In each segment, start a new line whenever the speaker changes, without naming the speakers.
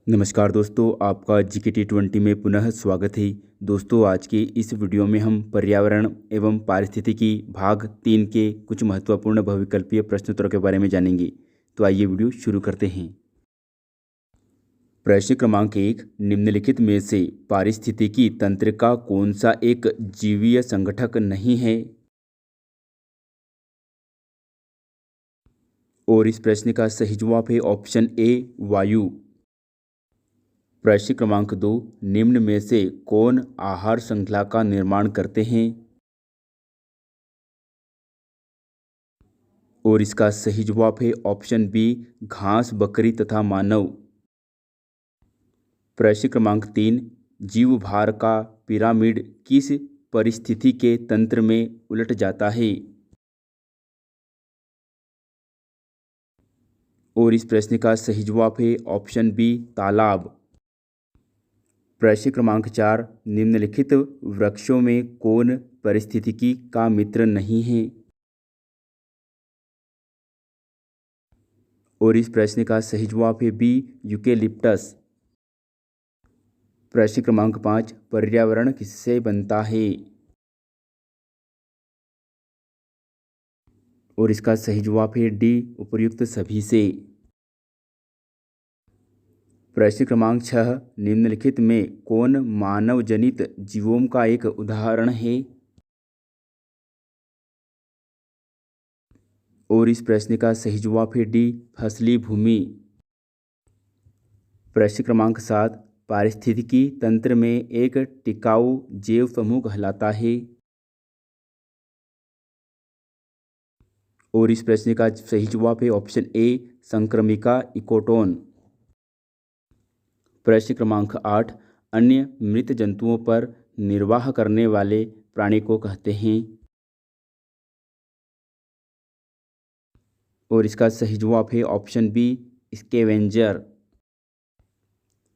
नमस्कार दोस्तों, आपका GK T20 में पुनः स्वागत है। दोस्तों, आज के इस वीडियो में हम पर्यावरण एवं पारिस्थितिकी भाग 3 के कुछ महत्वपूर्ण बहुविकल्पीय प्रश्नोत्तरों के बारे में जानेंगे। तो आइए वीडियो शुरू करते हैं। प्रश्न क्रमांक 1, निम्नलिखित में से पारिस्थितिकी तंत्र का कौन सा एक जीवीय संगठक नहीं है? और इस प्रश्न का सही जवाब है ऑप्शन ए, वायु। प्रश्न क्रमांक 2, निम्न में से कौन आहार श्रृंखला का निर्माण करते हैं? और इसका सही जवाब है ऑप्शन बी, घास, बकरी तथा मानव। प्रश्न क्रमांक 3, जीव भार का पिरामिड किस परिस्थिति के तंत्र में उलट जाता है? और इस प्रश्न का सही जवाब है ऑप्शन बी, तालाब। प्रश्न क्रमांक 4, निम्नलिखित वृक्षों में कौन पारिस्थितिकी का मित्र नहीं है? और इस प्रश्न का सही जवाब है बी, यूकेलिप्टस। प्रश्न क्रमांक 5, पर्यावरण किससे बनता है? और इसका सही जवाब है डी, उपर्युक्त सभी से। प्रश्न क्रमांक 6, निम्नलिखित में कौन मानव जनित जीवों का एक उदाहरण है? और इस प्रश्न का सही जवाब है डी, फसली भूमि। प्रश्न क्रमांक 7, पारिस्थितिकी तंत्र में एक टिकाऊ जैव समूह कहलाता है? और इस प्रश्न का सही जवाब है ऑप्शन ए, संक्रमिका इकोटोन। प्रश्न क्रमांक 8, अन्य मृत जंतुओं पर निर्वाह करने वाले प्राणी को कहते हैं? और इसका सही जवाब है ऑप्शन बी, स्कैवेंजर।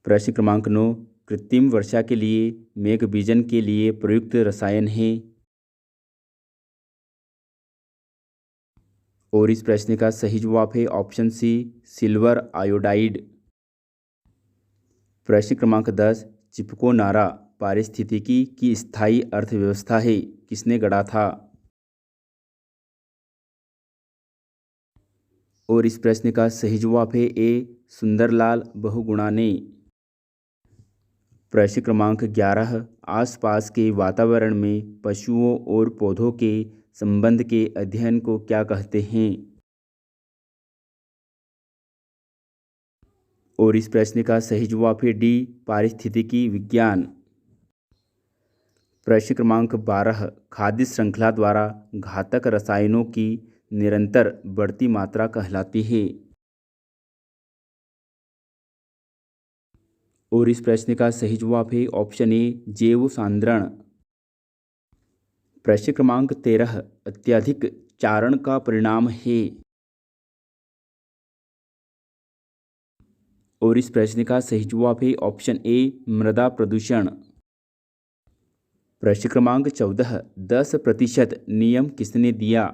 प्रश्न क्रमांक 9, कृत्रिम वर्षा के लिए मेघ बीजन के लिए प्रयुक्त रसायन है? और इस प्रश्न का सही जवाब है ऑप्शन सी, सिल्वर आयोडाइड। प्रश्न क्रमांक 10, चिपको नारा पारिस्थितिकी की स्थायी अर्थव्यवस्था है, किसने गढ़ा था? और इस प्रश्न का सही जवाब है ए, सुंदरलाल बहुगुणा ने। प्रश्न क्रमांक 11, आसपास के वातावरण में पशुओं और पौधों के संबंध के अध्ययन को क्या कहते हैं? और इस प्रश्न का सही जवाब है डी, पारिस्थितिकी विज्ञान। प्रश्न क्रमांक 12, खाद्य श्रृंखला द्वारा घातक रसायनों की निरंतर बढ़ती मात्रा कहलाती है? और इस प्रश्न का सही जवाब है ऑप्शन ए, जैव सांद्रण। प्रश्न क्रमांक 13, अत्यधिक चारण का परिणाम है? और इस प्रश्न का सही जवाब है ऑप्शन ए, मृदा प्रदूषण। प्रश्न क्रमांक 14, 10% नियम किसने दिया?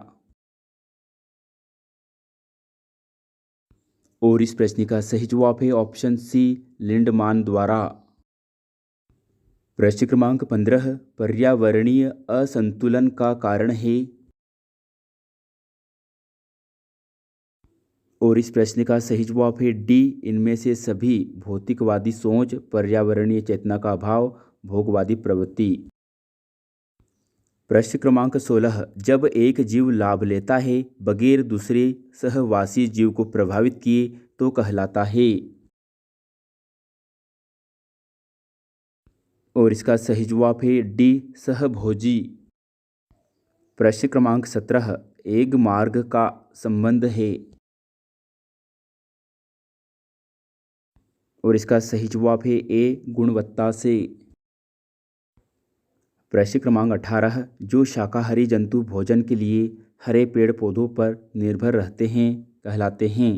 और इस प्रश्न का सही जवाब है ऑप्शन सी, लिंडमान द्वारा। प्रश्न क्रमांक 15, पर्यावरणीय असंतुलन का कारण है? और इस प्रश्न का सही जवाब है डी, इनमें से सभी भौतिकवादी सोच, पर्यावरणीय चेतना का अभाव, भोगवादी प्रवृत्ति। प्रश्न क्रमांक 16, जब एक जीव लाभ लेता है बगैर दूसरे सहवासी जीव को प्रभावित किए तो कहलाता है? और इसका सही जवाब है डी, सहभोजी। प्रश्न क्रमांक 17, एक मार्ग का संबंध है? और इसका सही जवाब है ए, गुणवत्ता से। प्रश्न क्रमांक 18, जो शाकाहारी जंतु भोजन के लिए हरे पेड़ पौधों पर निर्भर रहते हैं कहलाते हैं?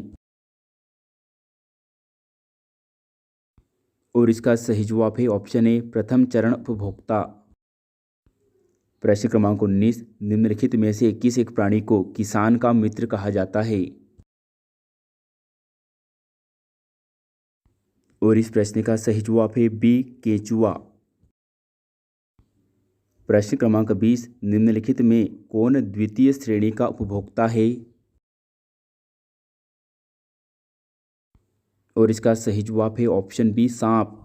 और इसका सही जवाब है ऑप्शन ए, प्रथम चरण उपभोक्ता। प्रश्न क्रमांक 19, निम्नलिखित में से किस एक प्राणी को किसान का मित्र कहा जाता है? और इस प्रश्न का सही जवाब है बी, केंचुआ। प्रश्न क्रमांक 20, निम्नलिखित में कौन द्वितीय श्रेणी का उपभोक्ता है? और इसका सही जवाब है ऑप्शन बी, सांप।